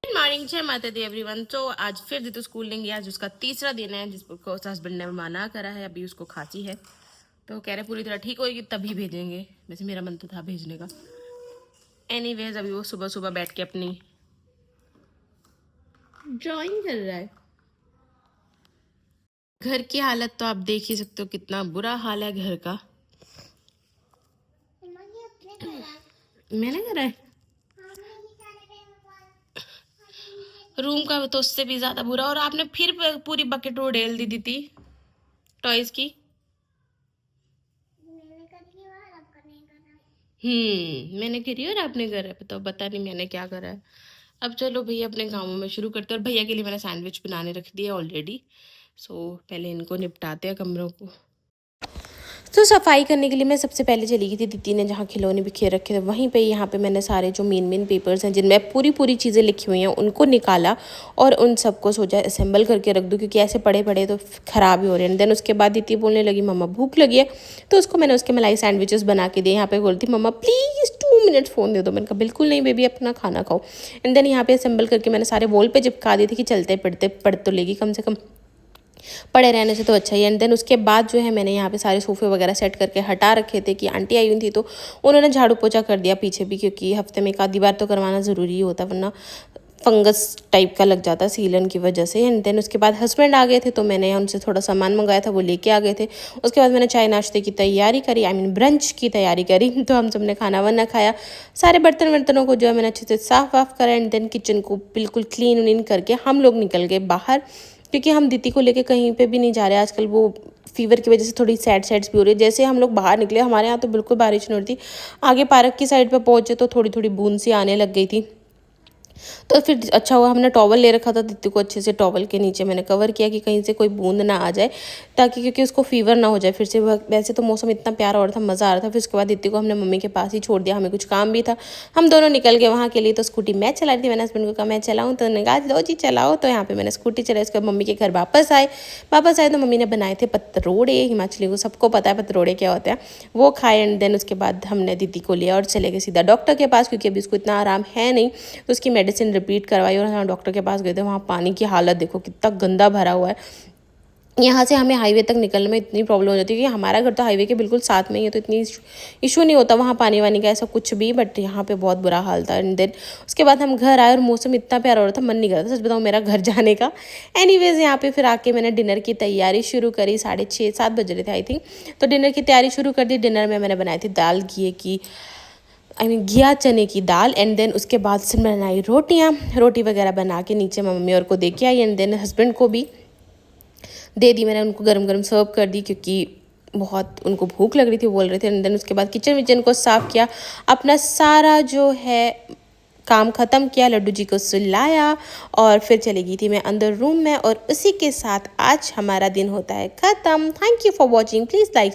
Good morning, जय माता दी everyone. तो आज फिर जीतू स्कूल नहीं गया। आज उसका तीसरा दिन है जिसको हस्बैंड ने मना करा है। अभी उसको खांसी है तो कह रहे पूरी तरह ठीक होगी तभी भेजेंगे। वैसे मेरा मन तो था भेजने का। एनीवेज अभी वो सुबह सुबह बैठ के अपनी ड्राइंग कर रहा है। घर की हालत तो आप देख ही सकते हो, कितना बुरा हाल है घर का। मैंने करा है रूम का तो उससे भी ज्यादा बुरा। और आपने फिर पूरी बकेट उड़ेल दी थी टॉयज की। मैंने करी और आपने करा है तो पता नहीं मैंने क्या करा है। अब चलो भैया अपने कामों में शुरू करते हैं। और भैया के लिए मैंने सैंडविच बनाने रख दिया ऑलरेडी। सो पहले इनको निपटाते हैं कमरों को। तो सफाई करने के लिए मैं सबसे पहले चली गई थी दीदी ने जहाँ खिलौने बिखेर रखे थे वहीं पे। यहाँ पे मैंने सारे जो मेन पेपर्स हैं जिनमें पूरी पूरी चीज़ें लिखी हुई हैं उनको निकाला और उन सबको सोचा असेंबल करके रख दूँ, क्योंकि ऐसे पड़े पड़े तो ख़राब ही हो रहे हैं। देन उसके बाद दीदी बोलने लगी मम्मा भूख लगी है, तो उसको मैंने उसके मलाई सैंडविचेस बना के दिए। यहाँ पे बोलती मम्मा प्लीज़ 2 मिनट्स फ़ोन दे दो। मैंने कहा बिल्कुल नहीं बेबी, अपना खाना खाओ। एंड देन यहाँ पे असेंबल करके मैंने सारे वॉल पे चिपका दिए थे कि चलते पढ़ते पढ़ तो लेगी कम से कम, पड़े रहने से तो अच्छा ही। एंड देन उसके बाद जो है मैंने यहाँ पे सारे सोफे वगैरह सेट करके हटा रखे थे कि आंटी आई हुई थी तो उन्होंने झाड़ू पोछा कर दिया पीछे भी, क्योंकि हफ्ते में एक आधी बार तो करवाना ज़रूरी ही होता, वरना फंगस टाइप का लग जाता सीलन की वजह से। एंड देन उसके बाद हस्बैंड आ गए थे तो मैंने उनसे थोड़ा सामान मंगाया था, वो लेके आ गए थे। उसके बाद मैंने चाय नाश्ते की तैयारी करी, आई मीन ब्रंच की तैयारी करी। तो हम सब ने खाना वाना खाया। सारे बर्तन वर्तनों को जो है मैंने अच्छे से साफ़ वाफ करा। एंड देन किचन को बिल्कुल क्लीन व्लीन करके हम लोग निकल गए बाहर, क्योंकि हम दीदी को लेके कहीं पे भी नहीं जा रहे। आजकल वो फीवर की वजह से थोड़ी सैड सैड्स भी हो रही है। जैसे हम लोग बाहर निकले, हमारे यहाँ तो बिल्कुल बारिश नहीं हो रही थी। आगे पार्क की साइड पे पहुंचे तो थोड़ी थोड़ी बूंद सी आने लग गई थी। तो फिर अच्छा हुआ हमने टॉवल ले रखा था, दीदी को अच्छे से टॉवल के नीचे मैंने कवर किया कि कहीं से कोई बूंद ना आ जाए, ताकि क्योंकि उसको फीवर ना हो जाए फिर से। वैसे तो मौसम इतना प्यारा हो रहा था, मज़ा आ रहा था। फिर उसके बाद दीदी को हमने मम्मी के पास ही छोड़ दिया, हमें कुछ काम भी था। हम दोनों निकल गए वहाँ के लिए। तो स्कूटी मैं चला रही थी, मैंने हस्बैंड को कहा मैं चलाऊँ, तो उन्होंने कहा लो जी चलाओ। तो यहाँ पर मैंने स्कूटी चलाई। उसके बाद मम्मी के घर वापस आए तो मम्मी ने बनाए थे पतरोड़े। हिमाचली को सबको पता है पतरोड़े क्या होते हैं, वो खाए। एंड देन उसके बाद हमने दीदी को लिया और चले गए सीधा डॉक्टर के पास, क्योंकि अभी उसको इतना आराम है नहीं। तो उसकी मेडिसिन रिपीट करवाई और हाँ डॉक्टर के पास गए थे। वहाँ पानी की हालत देखो कितना गंदा भरा हुआ है। यहाँ से हमें हाईवे तक निकलने में इतनी प्रॉब्लम हो जाती है, क्योंकि हमारा घर तो हाईवे के बिल्कुल साथ में ही है, तो इतनी इशू नहीं होता वहाँ पानी वानी का ऐसा कुछ भी। बट यहाँ पे बहुत बुरा हाल था। एंड देन उसके बाद हम घर आए और मौसम इतना प्यारा हो रहा था, मन नहीं कर रहा था सच बताऊँ मेरा घर जाने का। एनीवेज यहाँ पे फिर आके मैंने डिनर की तैयारी शुरू करी। 6:30-7 बज रहे थे आई थिंक। तो डिनर की तैयारी शुरू कर दी। डिनर में मैंने बनाई थी दाल घी की, आई मीन घिया चने की दाल। एंड देन उसके बाद से मैं बनाई रोटी वगैरह बना के नीचे मम्मी और को दे के आई। एंड देन हस्बैंड को भी दे दी मैंने, उनको गरम गरम सर्व कर दी, क्योंकि बहुत उनको भूख लग रही थी बोल रहे थे। एंड देन उसके बाद किचन विचन को साफ़ किया, अपना सारा जो है काम ख़त्म किया, लड्डू जी को सुलाया और फिर चली गई थी मैं अंदर रूम में। और उसी के साथ आज हमारा दिन होता है ख़त्म। Thank you for watching. Please like